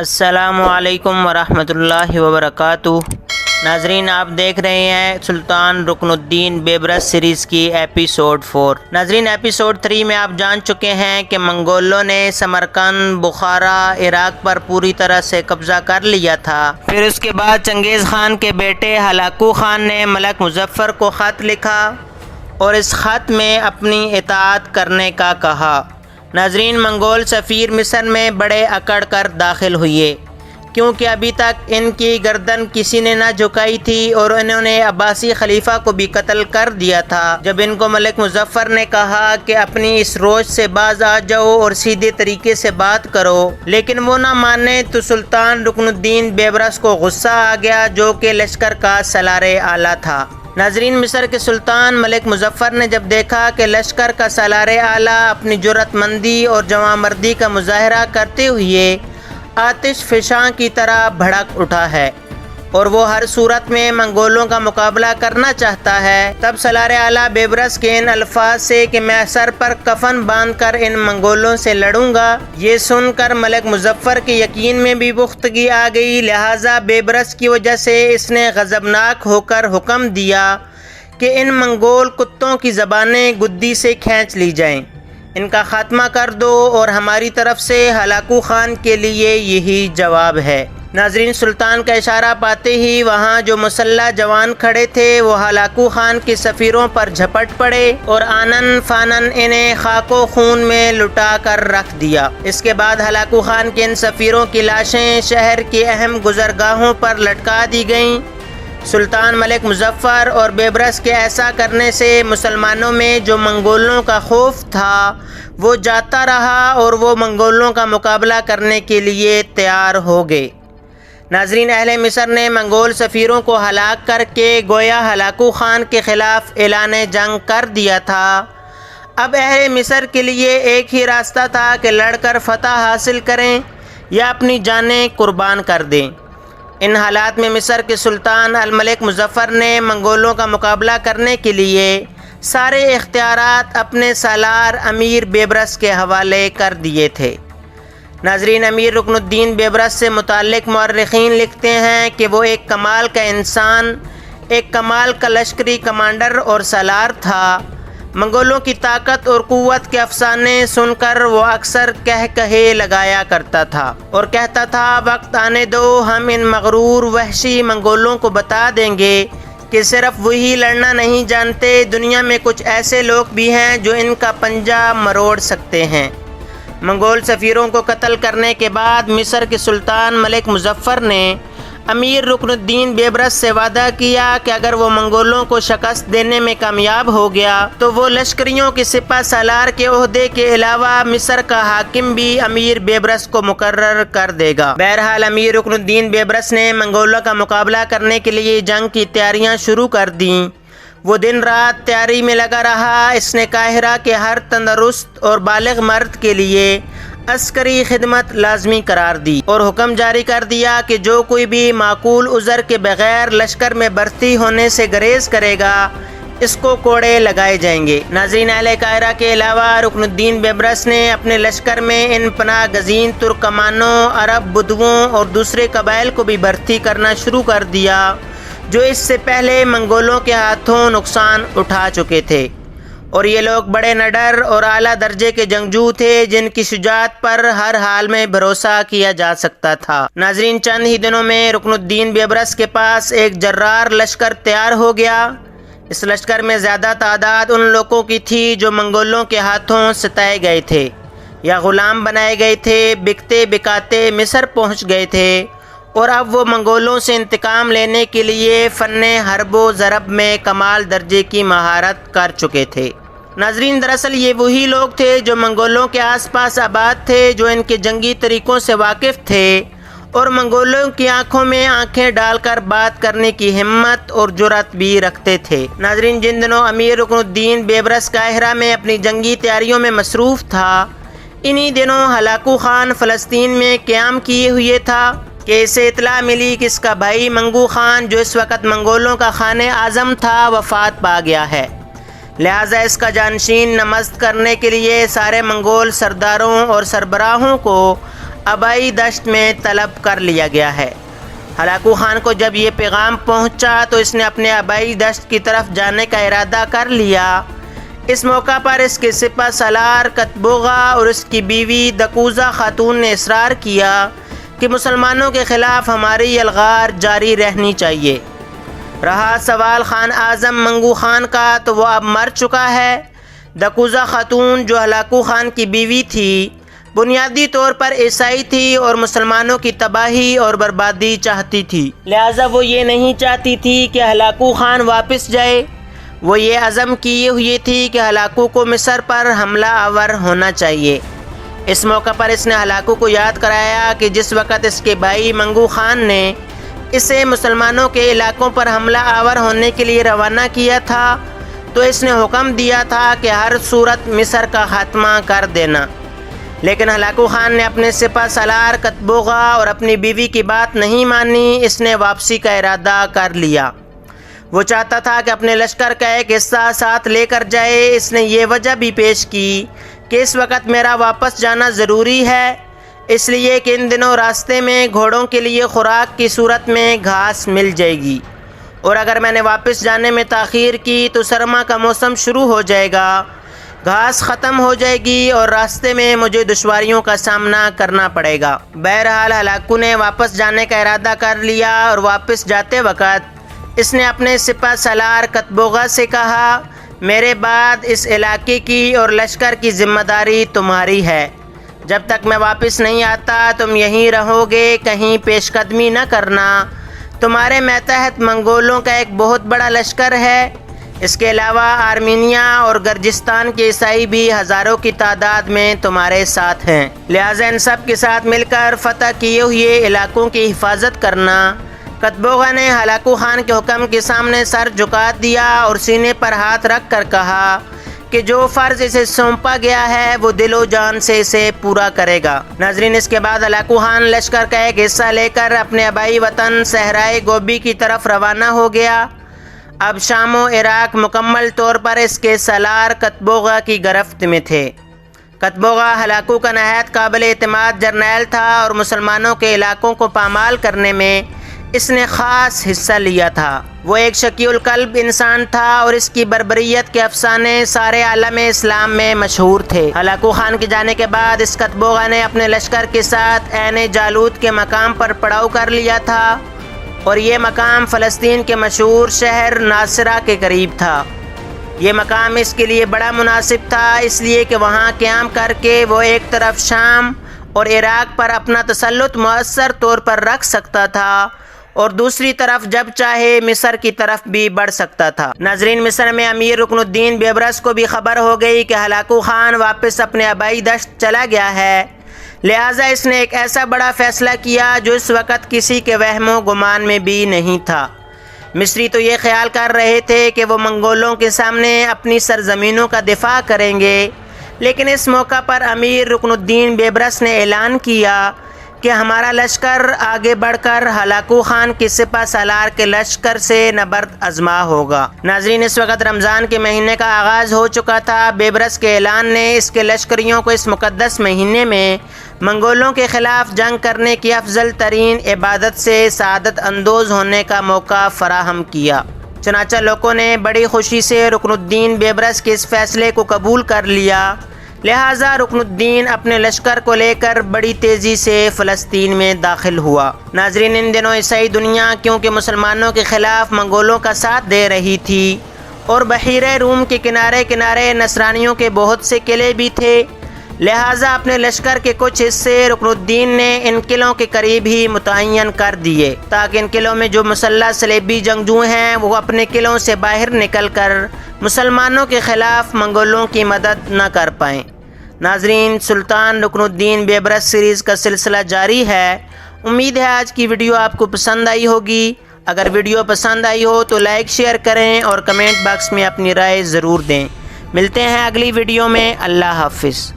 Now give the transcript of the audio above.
السلام علیکم ورحمۃ اللہ وبرکاتہ۔ ناظرین، آپ دیکھ رہے ہیں سلطان رکن الدین بیبرس سیریز کی ایپیسوڈ 4۔ ناظرین، ایپیسوڈ 3 میں آپ جان چکے ہیں کہ منگولوں نے سمرقند، بخارا، عراق پر پوری طرح سے قبضہ کر لیا تھا۔ پھر اس کے بعد چنگیز خان کے بیٹے ہلاکو خان نے ملک مظفر کو خط لکھا اور اس خط میں اپنی اطاعت کرنے کا کہا۔ ناظرین، منگول سفیر مصر میں بڑے اکڑ کر داخل ہوئے، کیونکہ ابھی تک ان کی گردن کسی نے نہ جھکائی تھی اور انہوں نے عباسی خلیفہ کو بھی قتل کر دیا تھا۔ جب ان کو ملک مظفر نے کہا کہ اپنی اس روش سے باز آ جاؤ اور سیدھے طریقے سے بات کرو، لیکن وہ نہ مانے، تو سلطان رکن الدین بیبرس کو غصہ آ گیا، جو کہ لشکر کا سالار اعلیٰ تھا۔ ناظرین، مصر کے سلطان ملک مظفر نے جب دیکھا کہ لشکر کا سالار اعلیٰ اپنی جرأت مندی اور جواں مردی کا مظاہرہ کرتے ہوئے آتش فشاں کی طرح بھڑک اٹھا ہے اور وہ ہر صورت میں منگولوں کا مقابلہ کرنا چاہتا ہے، تب سالار اعلیٰ بیبرس کے ان الفاظ سے کہ میں سر پر کفن باندھ کر ان منگولوں سے لڑوں گا، یہ سن کر ملک مظفر کے یقین میں بھی پختگی آ گئی۔ لہٰذا بیبرس کی وجہ سے اس نے غضبناک ہو کر حکم دیا کہ ان منگول کتوں کی زبانیں گدی سے کھینچ لی جائیں، ان کا خاتمہ کر دو، اور ہماری طرف سے ہلاکو خان کے لیے یہی جواب ہے۔ ناظرین، سلطان کا اشارہ پاتے ہی وہاں جو مسلح جوان کھڑے تھے وہ ہلاکو خان کے سفیروں پر جھپٹ پڑے اور آنن فانن انہیں خاک و خون میں لٹا کر رکھ دیا۔ اس کے بعد ہلاکو خان کے ان سفیروں کی لاشیں شہر کی اہم گزرگاہوں پر لٹکا دی گئیں۔ سلطان ملک مظفر اور بیبرس کے ایسا کرنے سے مسلمانوں میں جو منگولوں کا خوف تھا وہ جاتا رہا اور وہ منگولوں کا مقابلہ کرنے کے لیے تیار ہو گئے۔ ناظرین، اہل مصر نے منگول سفیروں کو ہلاک کر کے گویا ہلاکو خان کے خلاف اعلان جنگ کر دیا تھا۔ اب اہل مصر کے لیے ایک ہی راستہ تھا کہ لڑ کر فتح حاصل کریں یا اپنی جانیں قربان کر دیں۔ ان حالات میں مصر کے سلطان الملک مظفر نے منگولوں کا مقابلہ کرنے کے لیے سارے اختیارات اپنے سالار امیر بیبرس کے حوالے کر دیے تھے۔ ناظرین، امیر رکن الدین بیبرس سے متعلق مورخین لکھتے ہیں کہ وہ ایک کمال کا انسان، ایک کمال کا لشکری کمانڈر اور سالار تھا۔ منگولوں کی طاقت اور قوت کے افسانے سن کر وہ اکثر کہے لگایا کرتا تھا اور کہتا تھا، وقت آنے دو، ہم ان مغرور وحشی منگولوں کو بتا دیں گے کہ صرف وہی لڑنا نہیں جانتے، دنیا میں کچھ ایسے لوگ بھی ہیں جو ان کا پنجہ مروڑ سکتے ہیں۔ منگول سفیروں کو قتل کرنے کے بعد مصر کے سلطان ملک مظفر نے امیر رکن الدین بیبرس سے وعدہ کیا کہ اگر وہ منگولوں کو شکست دینے میں کامیاب ہو گیا تو وہ لشکریوں کے سپہ سالار کے عہدے کے علاوہ مصر کا حاکم بھی امیر بیبرس کو مقرر کر دے گا۔ بہرحال امیر رکن الدین بیبرس نے منگولوں کا مقابلہ کرنے کے لیے جنگ کی تیاریاں شروع کر دیں۔ وہ دن رات تیاری میں لگا رہا۔ اس نے قاہرہ کے ہر تندرست اور بالغ مرد کے لیے عسکری خدمت لازمی قرار دی اور حکم جاری کر دیا کہ جو کوئی بھی معقول عذر کے بغیر لشکر میں بھرتی ہونے سے گریز کرے گا اس کو کوڑے لگائے جائیں گے۔ ناظرین، اہل قاہرہ کے علاوہ رکن الدین بیبرس نے اپنے لشکر میں ان پناہ گزین ترکمانوں، عرب بدوؤں اور دوسرے قبائل کو بھی بھرتی کرنا شروع کر دیا جو اس سے پہلے منگولوں کے ہاتھوں نقصان اٹھا چکے تھے، اور یہ لوگ بڑے نڈر اور اعلیٰ درجے کے جنگجو تھے جن کی شجاعت پر ہر حال میں بھروسہ کیا جا سکتا تھا۔ ناظرین، چند ہی دنوں میں رکن الدین بیبرس کے پاس ایک جرار لشکر تیار ہو گیا۔ اس لشکر میں زیادہ تعداد ان لوگوں کی تھی جو منگولوں کے ہاتھوں ستائے گئے تھے یا غلام بنائے گئے تھے، بکتے بکاتے مصر پہنچ گئے تھے اور اب وہ منگولوں سے انتقام لینے کے لیے فن حرب و ضرب میں کمال درجے کی مہارت کر چکے تھے۔ ناظرین، دراصل یہ وہی لوگ تھے جو منگولوں کے آس پاس آباد تھے، جو ان کے جنگی طریقوں سے واقف تھے اور منگولوں کی آنکھوں میں آنکھیں ڈال کر بات کرنے کی ہمت اور جرأت بھی رکھتے تھے۔ ناظرین، جن دنوں امیر رکن الدین بیبرس قاہرہ میں اپنی جنگی تیاریوں میں مصروف تھا، انہی دنوں ہلاکو خان فلسطین میں قیام کیے ہوئے تھا کہ اسے اطلاع ملی کہ اس کا بھائی منگو خان، جو اس وقت منگولوں کا خان اعظم تھا، وفات پا گیا ہے۔ لہٰذا اس کا جانشین نمزد کرنے کے لیے سارے منگول سرداروں اور سربراہوں کو آبائی دشت میں طلب کر لیا گیا ہے۔ ہلاکو خان کو جب یہ پیغام پہنچا تو اس نے اپنے آبائی دشت کی طرف جانے کا ارادہ کر لیا۔ اس موقع پر اس کے سپہ سالار کتبوغا اور اس کی بیوی دکوزا خاتون نے اصرار کیا کہ مسلمانوں کے خلاف ہماری یلغار جاری رہنی چاہیے۔ رہا سوال خان اعظم منگو خان کا تو وہ اب مر چکا ہے۔ دکوزا خاتون جو ہلاکو خان کی بیوی تھی بنیادی طور پر عیسائی تھی اور مسلمانوں کی تباہی اور بربادی چاہتی تھی، لہٰذا وہ یہ نہیں چاہتی تھی کہ ہلاکو خان واپس جائے۔ وہ یہ عزم کیے ہوئی تھی کہ ہلاکو کو مصر پر حملہ آور ہونا چاہیے۔ اس موقع پر اس نے ہلاکو کو یاد کرایا کہ جس وقت اس کے بھائی منگو خان نے اسے مسلمانوں کے علاقوں پر حملہ آور ہونے کے لیے روانہ کیا تھا تو اس نے حکم دیا تھا کہ ہر صورت مصر کا خاتمہ کر دینا، لیکن ہلاکو خان نے اپنے سپہ سالار کتبوغا اور اپنی بیوی کی بات نہیں مانی۔ اس نے واپسی کا ارادہ کر لیا۔ وہ چاہتا تھا کہ اپنے لشکر کا ایک حصہ ساتھ لے کر جائے۔ اس نے یہ وجہ بھی پیش کی کہ اس وقت میرا واپس جانا ضروری ہے، اس لیے کہ ان دنوں راستے میں گھوڑوں کے لیے خوراک کی صورت میں گھاس مل جائے گی، اور اگر میں نے واپس جانے میں تاخیر کی تو سرما کا موسم شروع ہو جائے گا، گھاس ختم ہو جائے گی اور راستے میں مجھے دشواریوں کا سامنا کرنا پڑے گا۔ بہرحال ہلاکو نے واپس جانے کا ارادہ کر لیا اور واپس جاتے وقت اس نے اپنے سپہ سالار کتبوغا سے کہا، میرے بعد اس علاقے کی اور لشکر کی ذمہ داری تمہاری ہے۔ جب تک میں واپس نہیں آتا تم یہیں رہو گے، کہیں پیش قدمی نہ کرنا۔ تمہارے ماتحت منگولوں کا ایک بہت بڑا لشکر ہے۔ اس کے علاوہ آرمینیا اور گرجستان کے عیسائی بھی ہزاروں کی تعداد میں تمہارے ساتھ ہیں، لہٰذا ان سب کے ساتھ مل کر فتح کیے ہوئے علاقوں کی حفاظت کرنا۔ کتبوغا نے ہلاکو خان کے حکم کے سامنے سر جھکا دیا اور سینے پر ہاتھ رکھ کر کہا کہ جو فرض اسے سونپا گیا ہے وہ دل و جان سے اسے پورا کرے گا۔ ناظرین، اس کے بعد ہلاکو خان لشکر کا ایک حصہ لے کر اپنے آبائی وطن صحرائے گوبی کی طرف روانہ ہو گیا۔ اب شام و عراق مکمل طور پر اس کے سالار کتبوغا کی گرفت میں تھے۔ کتبوغا ہلاکو کا نہایت قابل اعتماد جرنیل تھا اور مسلمانوں کے علاقوں کو پامال کرنے میں اس نے خاص حصہ لیا تھا۔ وہ ایک شقی القلب انسان تھا اور اس کی بربریت کے افسانے سارے عالم اسلام میں مشہور تھے۔ ہلاکو خان کے جانے کے بعد اس کتبوغا نے اپنے لشکر کے ساتھ عین جالوت کے مقام پر پڑاؤ کر لیا تھا، اور یہ مقام فلسطین کے مشہور شہر ناصرہ کے قریب تھا۔ یہ مقام اس کے لیے بڑا مناسب تھا، اس لیے کہ وہاں قیام کر کے وہ ایک طرف شام اور عراق پر اپنا تسلط مؤثر طور پر رکھ سکتا تھا اور دوسری طرف جب چاہے مصر کی طرف بھی بڑھ سکتا تھا۔ ناظرین، مصر میں امیر رکن الدین بیبرس کو بھی خبر ہو گئی کہ ہلاکو خان واپس اپنے آبائی دشت چلا گیا ہے، لہٰذا اس نے ایک ایسا بڑا فیصلہ کیا جو اس وقت کسی کے وہم و گمان میں بھی نہیں تھا۔ مصری تو یہ خیال کر رہے تھے کہ وہ منگولوں کے سامنے اپنی سرزمینوں کا دفاع کریں گے، لیکن اس موقع پر امیر رکن الدین بیبرس نے اعلان کیا کہ ہمارا لشکر آگے بڑھ کر ہلاکو خان کے سپہ سالار کے لشکر سے نبرد آزما ہوگا۔ ناظرین، اس وقت رمضان کے مہینے کا آغاز ہو چکا تھا۔ بیبرس کے اعلان نے اس کے لشکریوں کو اس مقدس مہینے میں منگولوں کے خلاف جنگ کرنے کی افضل ترین عبادت سے سعادت اندوز ہونے کا موقع فراہم کیا۔ چنانچہ لوگوں نے بڑی خوشی سے رکن الدین بیبرس کے اس فیصلے کو قبول کر لیا، لہٰذا رکن الدین اپنے لشکر کو لے کر بڑی تیزی سے فلسطین میں داخل ہوا۔ ناظرین، ان دنوں عیسائی دنیا کیونکہ مسلمانوں کے خلاف منگولوں کا ساتھ دے رہی تھی اور بحیرہ روم کے کنارے کنارے نصرانیوں کے بہت سے قلعے بھی تھے، لہٰذا اپنے لشکر کے کچھ حصے رکن الدین نے ان قلعوں کے قریب ہی متعین کر دیے تاکہ ان قلعوں میں جو مسلح صلیبی جنگجو ہیں وہ اپنے قلعوں سے باہر نکل کر مسلمانوں کے خلاف منگولوں کی مدد نہ کر پائیں۔ ناظرین، سلطان رکن الدین بیبرس سیریز کا سلسلہ جاری ہے۔ امید ہے آج کی ویڈیو آپ کو پسند آئی ہوگی۔ اگر ویڈیو پسند آئی ہو تو لائک شیئر کریں اور کمنٹ باکس میں اپنی رائے ضرور دیں۔ ملتے ہیں اگلی ویڈیو میں۔ اللہ حافظ۔